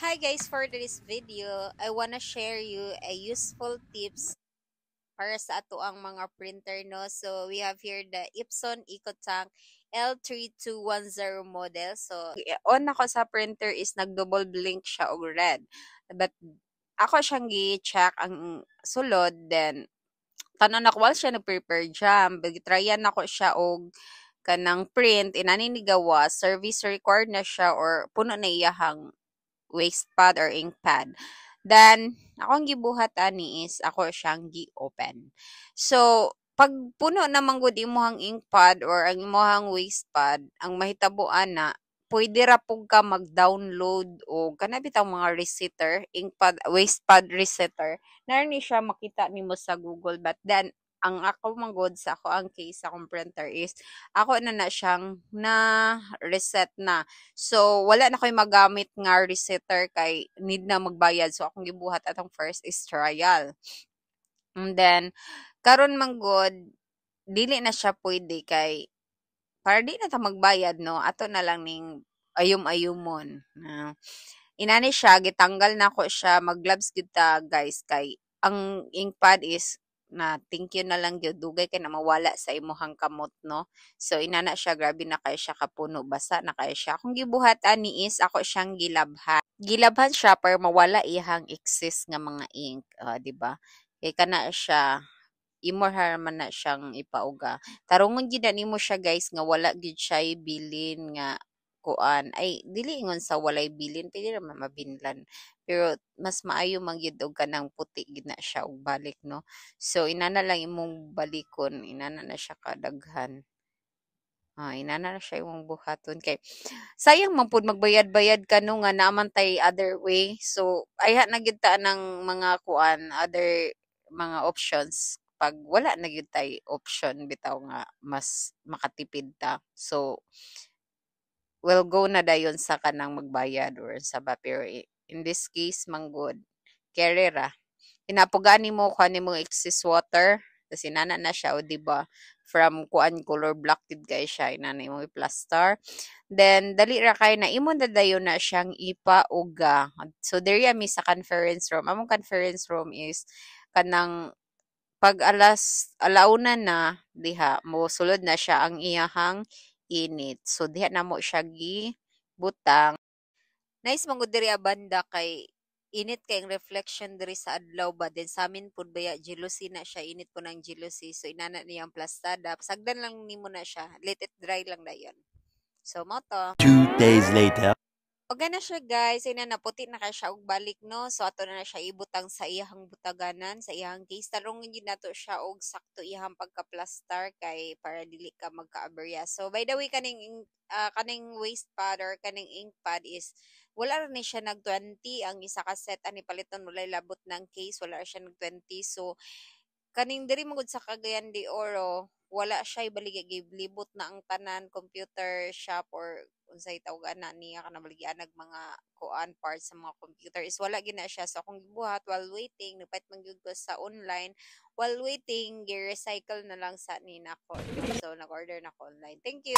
Hi guys, for this video, I wanna share you a useful tips para sa ato ang mga printer no. So we have here the Epson EcoTank L3210 model. So on ako sa printer is nag-double blink siya og red. But ako siyang gi-check ang sulod, then tanan ako wala siya nag-prepare jam. Tryan ako siya og kanang print inani ni gawa service required na siya or puno na iyahang waste pad or ink pad. Then, akong gibuhat ani is ako siyang gi-open. So, pag puno naman gud imuhang ink pad or ang imuhang waste pad, ang mahitabuan na pwede ra pug ka mag-download o kana bitang mga resetter, ink pad, waste pad resetter. Narani siya makita nimo sa Google, but then ang ako manggod sa ako ang case sa akong printer is ako na siyang na reset na. So, wala na ko'y magamit nga resetter kay need na magbayad. So, akong gibuhat atong first is trial. And then, karon manggod, dili na siya pwede kay para di na ta magbayad, no? Ato na lang ning ayum-ayumon. Inani siya, gitanggal na ko siya, mag-gloves kita, guys, kay ang ink pad is na thank you na lang gyud dugay kay na mawala sa imuhang kamot no. So inana siya, grabe na kay siya kapuno, basa na kay siya. Kung gibuhat ani is ako siyang gilabhan. Gilabhan siya para mawala ihang excess nga mga ink, di ba? Kay kana siya imorhar man na siyang ipauga. Tarungon gid nimo siya guys nga wala gid siya bilin nga kuan ay dili ingon sa walay bilin, pwede naman mabinlan, pero mas maayo man gyud og kanang puti gid na siya og balik no. So inana lang imong balikon, inana na siya kadaghan. Inana na siya imong buhaton kay sayang man pud magbayad-bayad ka no nga naman tay other way. So ayha na gyud ta ng mga kuan, other mga options pag wala na gyud tay option bitaw nga mas makatipid ta. So will go na dayon sa kanang magbayad or sa ba, pero in this case manggod carry ra inapugaan nimo kuan nimo excess water kasi inana na siya o di ba from kuan color black gid kay siya, inana mo i-plaster, then dali ra kay na imo na dayon na siyang ipauga. So there mi sa conference room, among conference room is kanang pag alauna na diha mo sulod na siya ang iyahang init. So diha na mo siya gibutang. Nice mangud diri banda kay init kay ang reflection diri sa adlaw ba, then sa amin pud baya jealousy na siya, init po ng jealousy. So inana niya ang plastada, sagdan lang nimo na siya, let it dry lang dayon. So mo to 2 days later. Okay na siya guys, ay na naputi na kay siya og balik no. So ato na siya ibutang sa iyahang butaganan, sa iyahang case. Tarongin yun nato siya og sakto iyahang pagka-plaster kay para dili ka magka-aberya. So by the way kaning waste pad or kaning ink pad is wala ra ni siya nag 20 ang isa ka set ani paliton walay labot ng case, wala ra siya nag 20. So kaning diri magud sa Cagayan de Oro wala siya baligay libot na ang tanan computer shop or unsay tawag ana niya kana baligyan nag mga kuan parts sa mga computer is wala gina siya. So akong gibuhat while waiting, nagpait man gyud ko sa online, while waiting gi-recycle na lang sa ni nako. So nag-order na ko online. Thank you.